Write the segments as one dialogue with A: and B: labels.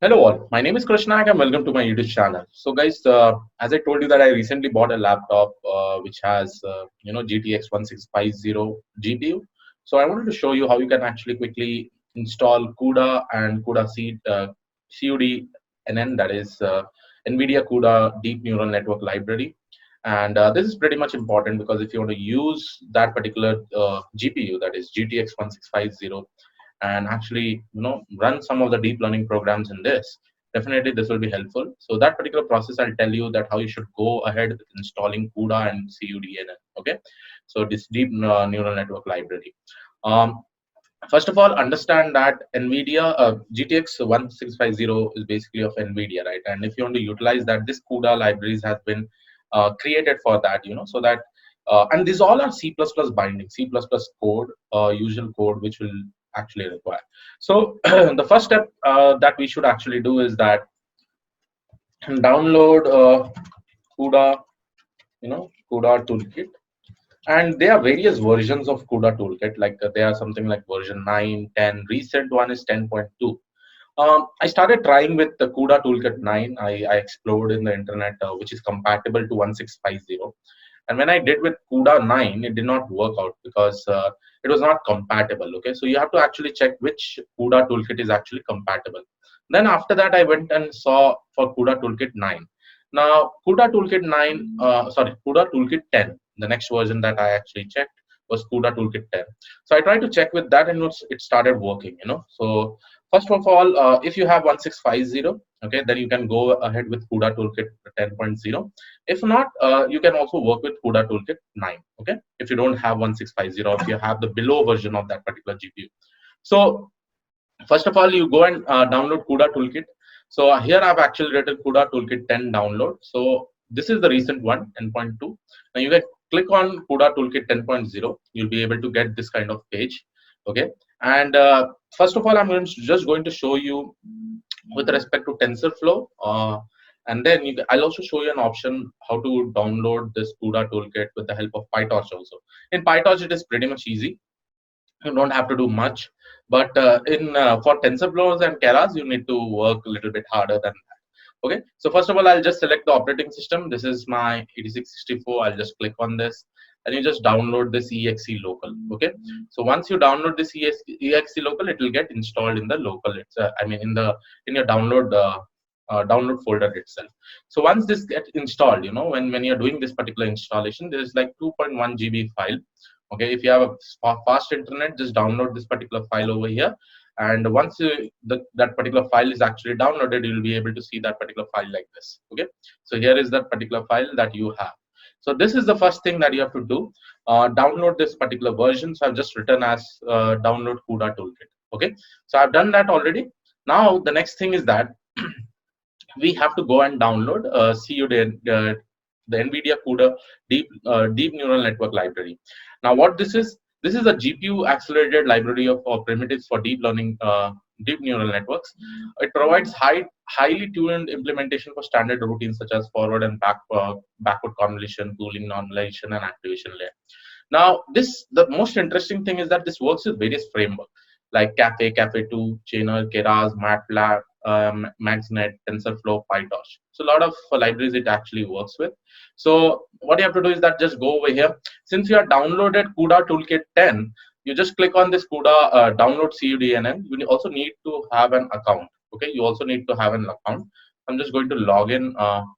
A: Hello all, my name is Krishna and welcome to my YouTube channel. So guys, as I told you that I recently bought a laptop which has GTX 1650 GPU. So I wanted to show you how you can actually quickly install CUDA and cuDNN, that is NVIDIA CUDA Deep Neural Network Library. And this is pretty much important because if you want to use that particular GPU, that is GTX 1650, and actually run some of the deep learning programs in this, definitely this will be helpful. So that particular process, I'll tell you that how you should go ahead with installing CUDA and cuDNN. Okay, so this deep neural network library. um, First of all, understand that NVIDIA GTX 1650 is basically of NVIDIA, right? And if you want to utilize that, this CUDA libraries has been created for that, so that and these all are C++ binding, C++ code, usual code, which will actually require. So the first step that we should actually do is that download CUDA, CUDA Toolkit. And there are various versions of CUDA Toolkit, like there are something like version 9, 10, recent one is 10.2. I started trying with the CUDA Toolkit 9. I explored in the internet, which is compatible to 1650. And when I did with CUDA 9, it did not work out because it was not compatible. Okay, so you have to actually check which CUDA Toolkit is actually compatible. Then after that, I went and saw for CUDA Toolkit 9. Now, CUDA Toolkit 9, CUDA Toolkit 10, the next version that I actually checked was CUDA Toolkit 10. So I tried to check with that, and it started working. So first of all, if you have 1650, okay, then you can go ahead with CUDA Toolkit 10.0. If not, you can also work with CUDA Toolkit 9. Okay, if you don't have 1650, or if you have the below version of that particular GPU. So first of all, you go and download CUDA Toolkit. So here I've actually written CUDA Toolkit 10 download. So this is the recent one, 10.2. Now you can click on CUDA Toolkit 10.0. You'll be able to get this kind of page. Okay, and first of all, just going to show you with respect to TensorFlow. And then I'll also show you an option how to download this CUDA Toolkit with the help of PyTorch also. In PyTorch, it is pretty much easy. You don't have to do much, but in for TensorFlows and Keras, you need to work a little bit harder than that. Okay, so first of all, I'll just select the operating system. This is my 8664. I'll just click on this, and you just download this exe local. Okay, so once you download this exe local, it will get installed in the local. It's in your download folder itself. So once this gets installed, when you're doing this particular installation, there is like 2.1 GB file. Okay, if you have a fast internet, just download this particular file over here, and once that particular file is actually downloaded, you'll be able to see that particular file like this. Okay, so here is that particular file that you have. So this is the first thing that you have to do, download this particular version. So I've just written as download CUDA Toolkit. Okay, so I've done that already. Now the next thing is that we have to go and download the NVIDIA CUDA deep neural network library. Now, what this is a GPU accelerated library of primitives for deep learning, deep neural networks. It provides highly tuned implementation for standard routines such as forward and backward convolution, pooling, normalization, and activation layer. Now, the most interesting thing is that this works with various frameworks like Cafe2, Chainer, Keras, MATLAB, MaxNet, TensorFlow, PyTorch. So a lot of libraries it actually works with. So what you have to do is that just go over here. Since you have downloaded CUDA Toolkit 10, you just click on this CUDA download cuDNN. You also need to have an account. Okay, you also need to have an account. I'm just going to log in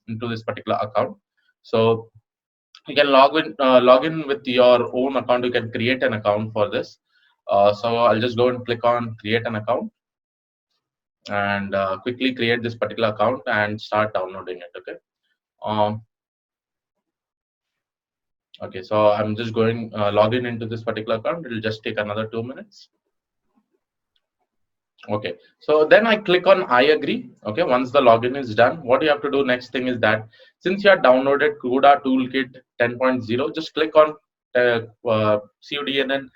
A: into this particular account. So you can log in with your own account. You can create an account for this. So I'll just go and click on create an account, and quickly create this particular account and start downloading it. Okay. um, okay, so I'm just going log in into this particular account. It'll just take another 2 minutes. Okay, so then I click on I agree. Okay, once the login is done, what you have to do next thing is that since you have downloaded CUDA Toolkit 10.0, just click on cuDNN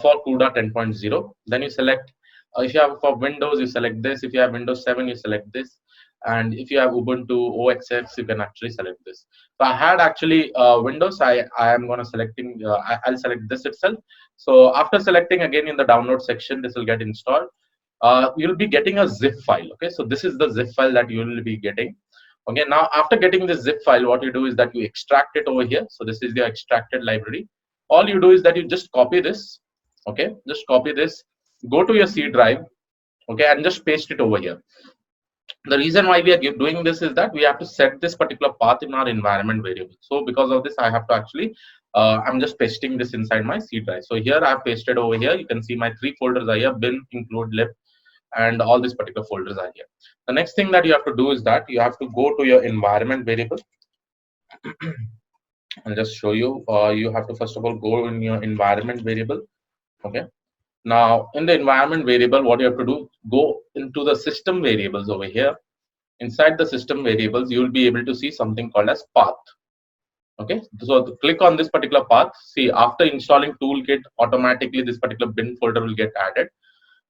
A: for CUDA 10.0. Then you select, if you have for Windows, you select this. If you have Windows 7, you select this. And if you have Ubuntu OXX, you can actually select this. So I had actually Windows. I am going to selecting. I'll select this itself. So after selecting, again in the download section, this will get installed. you'll be getting a zip file. Okay, so this is the zip file that you will be getting. Okay, now after getting this zip file, what you do is that you extract it over here. So this is your extracted library. All you do is that you just copy this. Okay, just copy this, go to your C drive, okay, and just paste it over here. The reason why we are doing this is that we have to set this particular path in our environment variable. So because of this, I have to actually I'm just pasting this inside my C drive. So here I have pasted over here. You can see my 3 folders are here: bin, include, lib, and all these particular folders are here. The next thing that you have to do is that you have to go to your environment variable. I'll just show you. You have to first of all go in your environment variable. Okay. Now in the environment variable, what you have to do, go into the system variables over here. Inside the system variables, you will be able to see something called as path. Okay, so click on this particular path. See, after installing toolkit, automatically this particular bin folder will get added.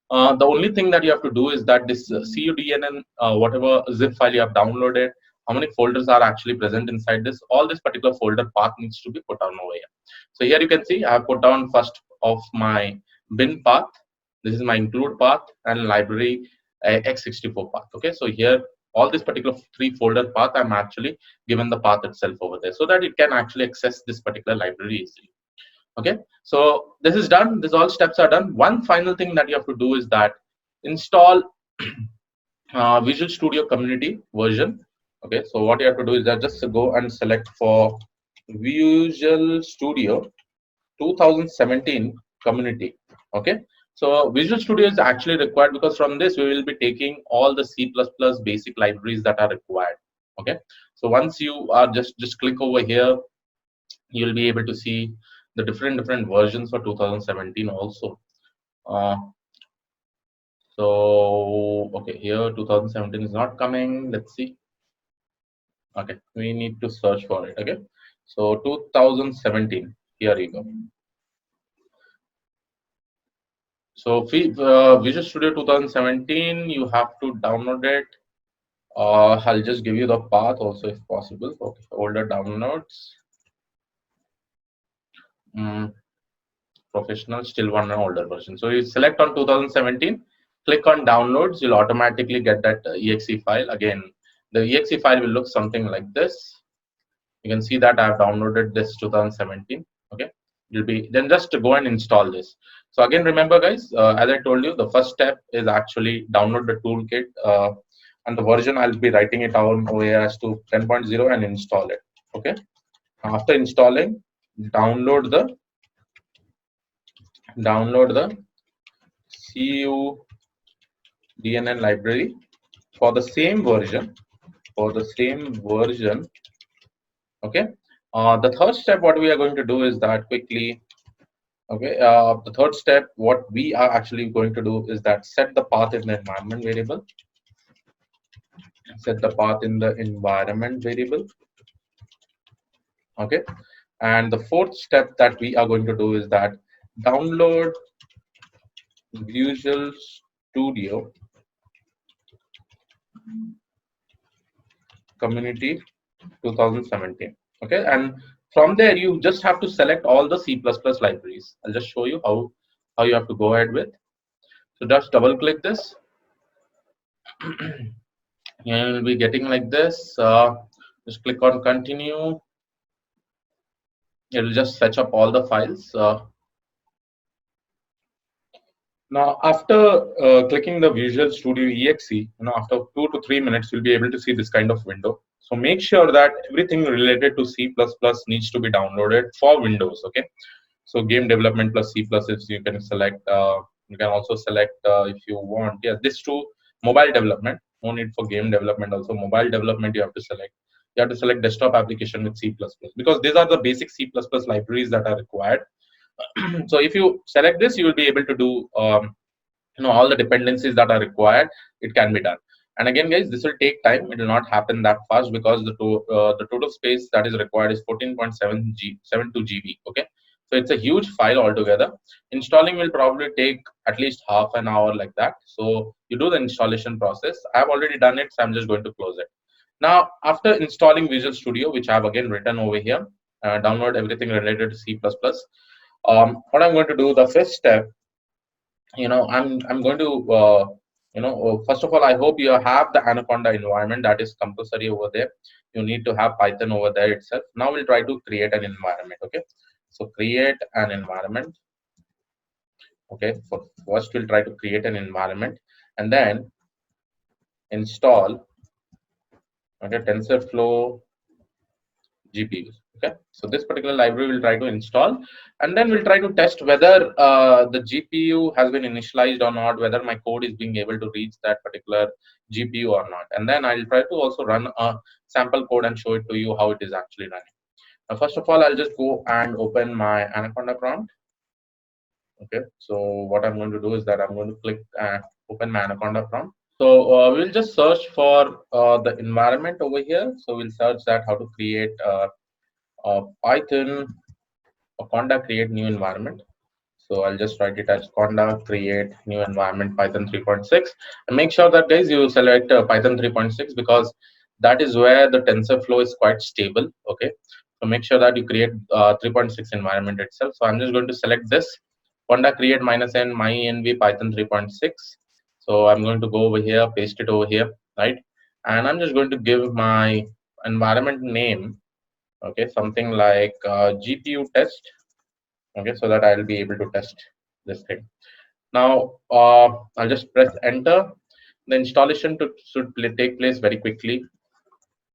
A: The only thing that you have to do is that this cuDNN, whatever zip file you have downloaded, how many folders are actually present inside this, all this particular folder path needs to be put down over here. So here you can see I have put down first of my bin path. This is my include path and library x64 path. Okay, so here all this particular 3 folder path, I'm actually given the path itself over there so that it can actually access this particular library easily. Okay, so this is done. This all steps are done. One final thing that you have to do is that install Visual Studio Community version. Okay, so what you have to do is that just go and select for Visual Studio 2017 Community. Okay, so Visual Studio is actually required because from this we will be taking all the C++ basic libraries that are required. Okay, so once you are just click over here, you will be able to see the different versions for 2017 also. So okay, here 2017 is not coming. Let's see. Okay, we need to search for it. Okay, so 2017, here you go. So Visual Studio 2017, you have to download it. I'll just give you the path also if possible. Okay, older downloads. Professional, still one older version. So you select on 2017, click on downloads, you'll automatically get that exe file. Again, the exe file will look something like this. You can see that I've downloaded this 2017. Okay, you'll be then just to go and install this. So again, remember guys, as I told you, the first step is actually download the toolkit, and the version I'll be writing it down over here as to 10.0 and install it. Okay, after installing, download the cuDNN library for the same version. Okay, the third step what we are going to do is that quickly. Okay, the third step what we are actually going to do is that set the path in the environment variable. Okay, and the fourth step that we are going to do is that download Visual Studio Community 2017. Okay, and from there you just have to select all the C++ libraries. I'll just show you how you have to go ahead with. So just double click this. You will be getting like this. Just click on continue. It will just fetch up all the files. Now, after clicking the Visual Studio EXE, after 2 to 3 minutes, you'll be able to see this kind of window. So make sure that everything related to C++ needs to be downloaded for Windows. Okay. So game development plus C++, you can select. You can also select if you want. Yeah, this too. Mobile development. No need for game development. Also, mobile development you have to select. You have to select desktop application with C++ because these are the basic C++ libraries that are required. So if you select this, you will be able to do all the dependencies that are required. It can be done. And again, guys, this will take time. It will not happen that fast because the total space that is required is 14.72 GB. Okay, so it's a huge file altogether. Installing will probably take at least half an hour like that. So you do the installation process. I have already done it, so I'm just going to close it. Now, after installing Visual Studio, which I have again written over here, download everything related to C++. What I'm going to do, the first step I'm going to first of all, I hope you have the Anaconda environment. That is compulsory over there. You need to have Python over there itself. Now we'll try to create an environment. Okay, so create an environment. Okay, first we'll try to create an environment and then install, okay, TensorFlow GPUs. Okay, so this particular library will try to install, and then we'll try to test whether the GPU has been initialized or not, whether my code is being able to reach that particular GPU or not. And then I'll try to also run a sample code and show it to you how it is actually running. Now, first of all, I'll just go and open my Anaconda prompt. Okay, so what I'm going to do is that I'm going to click open my Anaconda prompt. So we'll just search for the environment over here. So we'll search that how to create Python Conda create new environment. So I'll just write it as Conda create new environment Python 3.6, and make sure that guys you select Python 3.6 because that is where the TensorFlow is quite stable. Okay, so make sure that you create 3.6 environment itself. So I'm just going to select this Conda create -n my-env Python 3.6. So I'm going to go over here, paste it over here, right? And I'm just going to give my environment name, okay, something like GPU test, okay, so that I'll be able to test this thing. Now I'll just press enter. The installation should take place very quickly.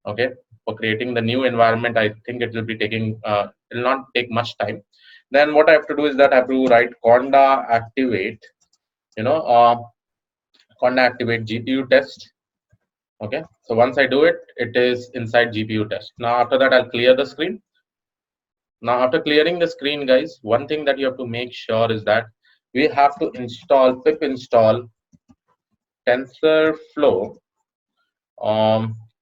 A: Okay, for creating the new environment, I think it will be taking it will not take much time. Then what I have to do is that I have to write conda activate, you know uh, conda activate GPU test. Okay, so once I do it, it is inside GPU test. Now after that, I'll clear the screen. Now, after clearing the screen, guys, one thing that you have to make sure is that we have to pip install TensorFlow,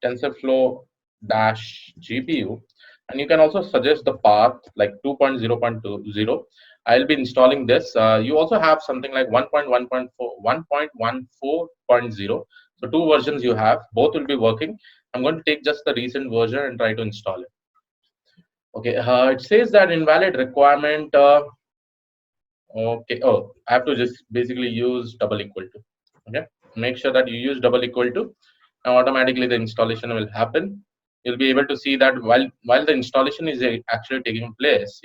A: TensorFlow dash GPU, and you can also suggest the path like 2.0.20. I'll be installing this. You also have something like 1.14.0. So two versions you have, both will be working. I'm going to take just the recent version and try to install it. Okay, it says that invalid requirement. Okay. Oh, I have to just basically use double equal to. Okay. Make sure that you use double equal to. Now automatically the installation will happen. You'll be able to see that while the installation is actually taking place,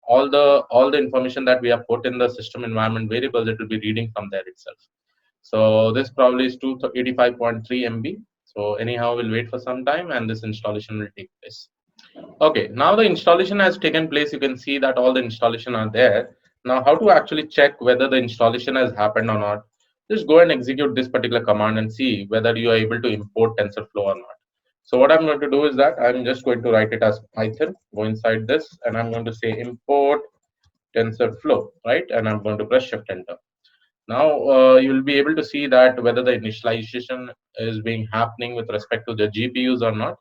A: all the information that we have put in the system environment variables, it will be reading from there itself. So this probably is 285.3 MB. So anyhow, we'll wait for some time and this installation will take place. Okay, now the installation has taken place. You can see that all the installation are there. Now, how to actually check whether the installation has happened or not? Just go and execute this particular command and see whether you are able to import TensorFlow or not. So what I'm going to do is that I'm just going to write it as Python, go inside this, and I'm going to say import TensorFlow, right? And I'm going to press Shift Enter. Now you'll be able to see that whether the initialization is being happening with respect to the GPUs or not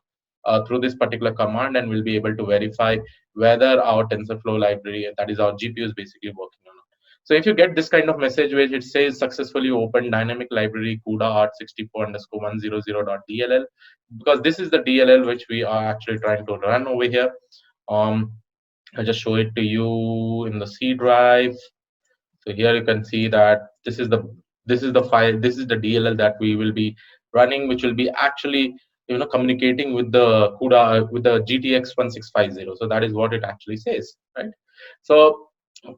A: through this particular command, and we'll be able to verify whether our TensorFlow library, that is our GPU, is basically working or not. So if you get this kind of message which it says successfully open dynamic library CUDA art64_100.dll, because this is the DLL which we are actually trying to run over here. I'll just show it to you in the C drive. So here you can see that this is the file, this is the DLL that we will be running, which will be actually communicating with the CUDA with the GTX 1650. So that is what it actually says, right? So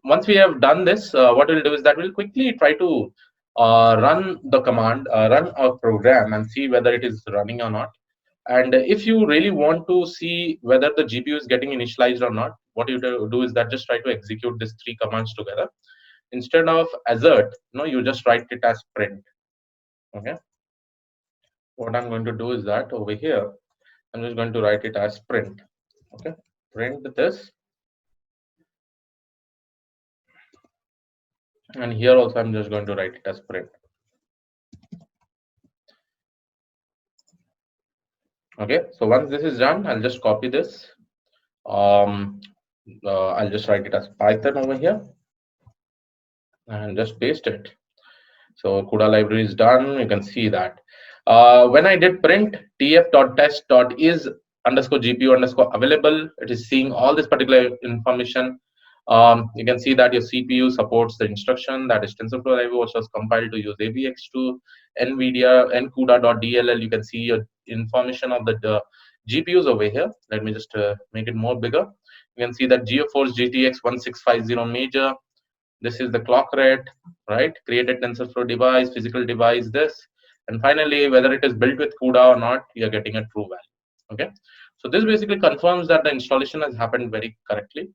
A: once we have done this, what we'll do is that we'll quickly try to run the command, run a program, and see whether it is running or not. And if you really want to see whether the GPU is getting initialized or not, what you do is that just try to execute these three commands together. Instead of assert, you just write it as print. Okay, what I'm going to do is that over here I'm just going to write it as print. Okay, print this, and here also I'm just going to write it as print. Okay, so once this is done, I'll just copy this. I'll just write it as Python over here and just paste it. So CUDA library is done. You can see that when I did print tf.test.is_GPU_available, it is seeing all this particular information. You can see that your CPU supports the instruction that is TensorFlow library, which was compiled to use AVX to NVIDIA and CUDA.dll. You can see your information of the GPUs over here. Let me just make it more bigger. You can see that GeForce GTX 1650 major. This is the clock rate, right? Created TensorFlow device, physical device, this. And finally, whether it is built with CUDA or not, you're getting a true value. Okay. So this basically confirms that the installation has happened very correctly.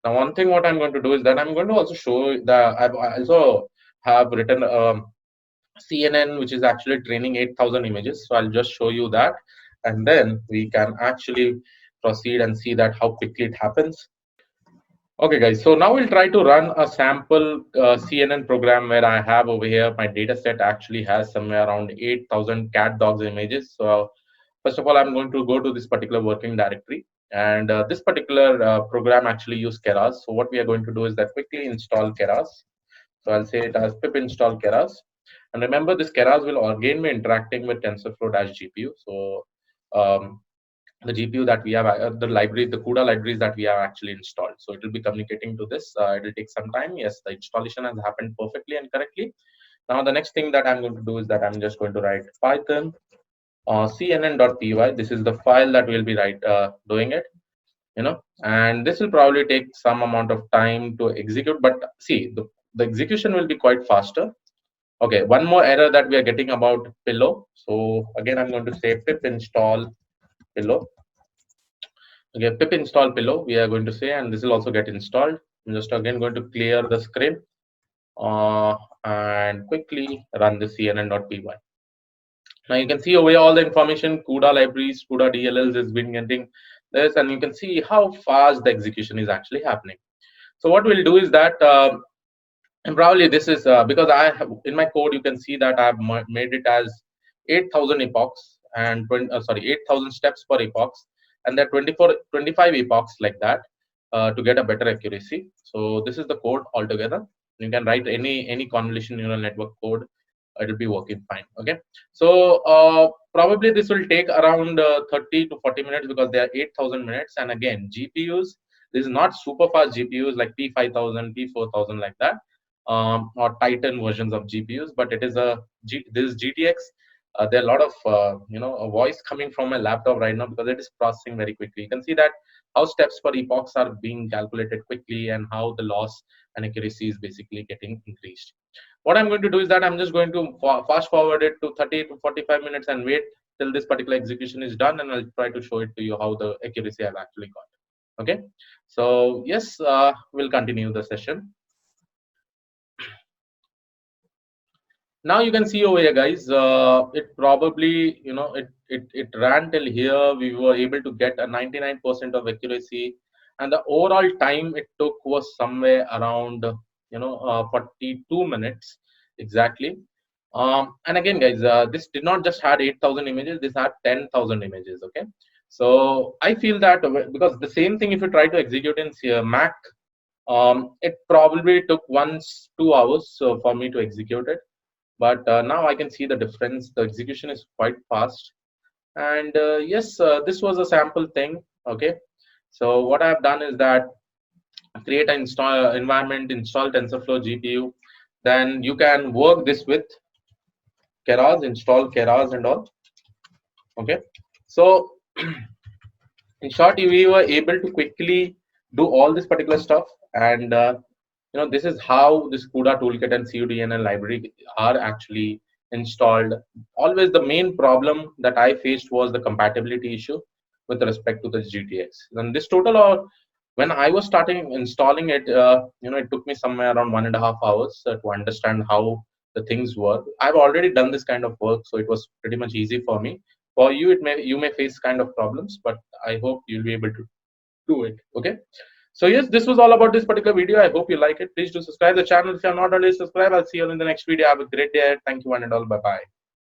A: Now, one thing what I'm going to do is that I'm going to also show that I also have written CNN, which is actually training 8,000 images. So I'll just show you that, and then we can actually proceed and see that how quickly it happens. Okay, guys. So now we'll try to run a sample CNN program where I have over here my data set actually has somewhere around 8,000 cat dogs images. So first of all, I'm going to go to this particular working directory, and this particular program actually use Keras. So what we are going to do is that quickly install Keras. So I'll say it as pip install Keras. And remember, this Keras will again be interacting with TensorFlow-GPU. So the GPU that we have, the library, the CUDA libraries that we have actually installed. So it will be communicating to this. It will take some time. Yes, the installation has happened perfectly and correctly. Now the next thing that I'm going to do is that I'm just going to write Python cnn.py. This is the file that we'll be doing it, and this will probably take some amount of time to execute. But see, the execution will be quite faster. Okay, one more error that we are getting about pillow. So again, I'm going to say pip install pillow. Okay, pip install pillow, we are going to say, and this will also get installed. I'm just again going to clear the script and quickly run the cnn.py. Now you can see over here all the information, CUDA libraries, CUDA DLLs has been getting this, and you can see how fast the execution is actually happening. So what we'll do is that, and probably this is because I have in my code, you can see that I've made it as 8,000 epochs and 8,000 steps per epochs, and there are 25 epochs like that to get a better accuracy. So this is the code altogether. You can write any convolution neural network code, it will be working fine. Okay, so probably this will take around 30 to 40 minutes because there are 8,000 minutes, and again GPUs, this is not super fast GPUs like P5000, P4000 like that, or Titan versions of GPUs, but it is this is GTX. There are a lot of a voice coming from my laptop right now because it is processing very quickly. You can see that how steps per epochs are being calculated quickly and how the loss and accuracy is basically getting increased. What I'm going to do is that I'm just going to fast forward it to 30 to 45 minutes and wait till this particular execution is done, and I'll try to show it to you how the accuracy I've actually got. Okay, so yes, we'll continue the session. Now you can see over here, guys, it probably, it ran till here. We were able to get a 99% of accuracy, and the overall time it took was somewhere around 42 minutes exactly. And again, guys, this did not just had 8,000 images, this had 10,000 images. Okay, so I feel that because the same thing, if you try to execute in Mac, it probably took 2 hours for me to execute it. But now I can see the difference. The execution is quite fast, and yes, this was a sample thing. Okay, so what I've done is that create an environment, install TensorFlow GPU, then you can work this with Keras, install Keras and all. Okay, so in short, we were able to quickly do all this particular stuff, and this is how this CUDA toolkit and cuDNN library are actually installed. Always the main problem that I faced was the compatibility issue with respect to the GTX. And this total, when I was starting installing it, it took me somewhere around 1.5 hours to understand how the things work. I've already done this kind of work, so it was pretty much easy for me. For you, you may face kind of problems, but I hope you'll be able to do it. Okay, so yes, this was all about this particular video. I hope you like it. Please do subscribe the channel if you're not already subscribed. I'll see you in the next video. Have a great day. Thank you, one and all. Bye bye.